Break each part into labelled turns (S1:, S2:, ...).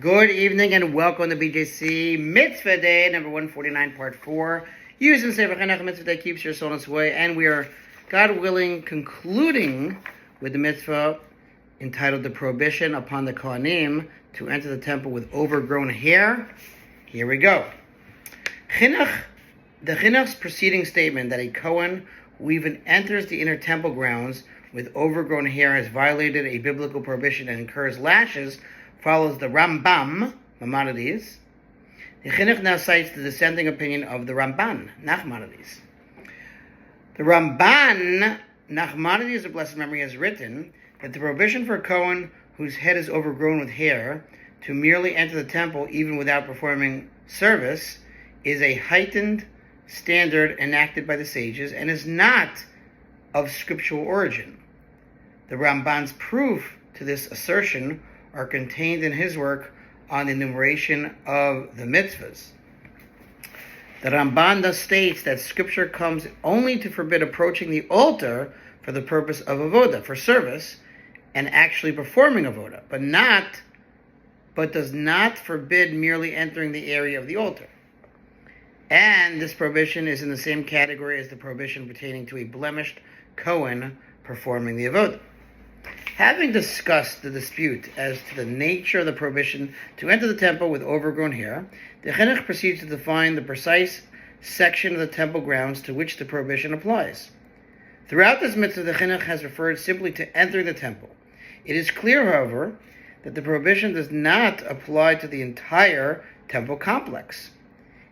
S1: Good evening and welcome to BJC Mitzvah Day, number 149, part 4. Using Sefer Hachinuch, Mitzvah Day keeps your soul in its way, and we are, God willing, concluding with the mitzvah entitled The Prohibition upon the Kohanim to enter the temple with overgrown hair. Here we go. The Hachinuch's preceding statement that a Kohen who even enters the inner temple grounds with overgrown hair has violated a biblical prohibition and incurs lashes follows the Rambam, Maimonides. The Hachinuch now cites the dissenting opinion of the Ramban, Nachmanides. The Ramban, Nachmanides of blessed memory, has written that the prohibition for a Kohen whose head is overgrown with hair to merely enter the temple even without performing service is a heightened standard enacted by the sages and is not of scriptural origin. The Ramban's proof to this assertion are contained in his work on the enumeration of the mitzvahs. The Ramban thus states that scripture comes only to forbid approaching the altar for the purpose of avodah, for service, and actually performing avodah, but does not forbid merely entering the area of the altar. And this prohibition is in the same category as the prohibition pertaining to a blemished Kohen performing the avodah. Having discussed the dispute as to the nature of the prohibition to enter the temple with overgrown hair, the Hachinuch proceeds to define the precise section of the temple grounds to which the prohibition applies. Throughout this mitzvah, the Hachinuch has referred simply to entering the temple. It is clear, however, that the prohibition does not apply to the entire temple complex.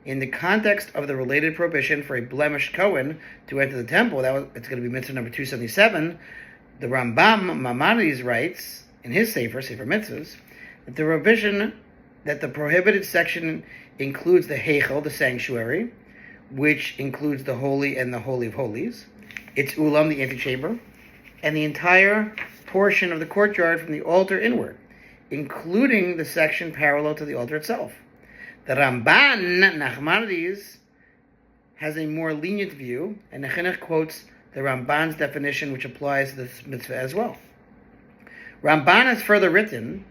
S1: In the context of the related prohibition for a blemished Kohen to enter the temple, it's going to be mitzvah number 277, the Rambam Maimonides writes in his Sefer Mitzvahs that the prohibition, that the prohibited section includes the Heichel, the sanctuary, which includes the holy and the holy of holies, its ulam, the antechamber, and the entire portion of the courtyard from the altar inward, including the section parallel to the altar itself. The Ramban Nachmanides has a more lenient view, and the Hachinuch quotes the Ramban's definition, which applies to this mitzvah as well. Ramban has further written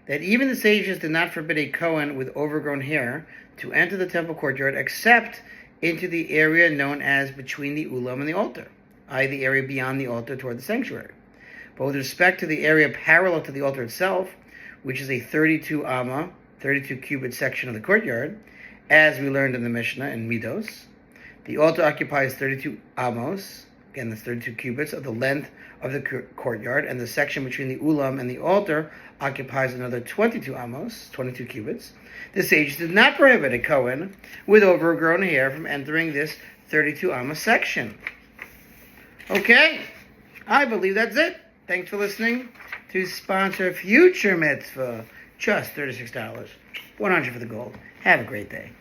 S1: that even the sages did not forbid a Kohen with overgrown hair to enter the temple courtyard except into the area known as between the ulam and the altar, i.e. the area beyond the altar toward the sanctuary. But with respect to the area parallel to the altar itself, which is a 32 cubit section of the courtyard, as we learned in the Mishnah in Midos, the altar occupies 32 amos, again that's 32 cubits, of the length of the courtyard, and the section between the ulam and the altar occupies another 22 amos, 22 cubits. The sages did not prohibit a Kohen with overgrown hair from entering this 32 amos section. Okay, I believe that's it. Thanks for listening. To sponsor future mitzvah, just $36, $100 for the gold. Have a great day.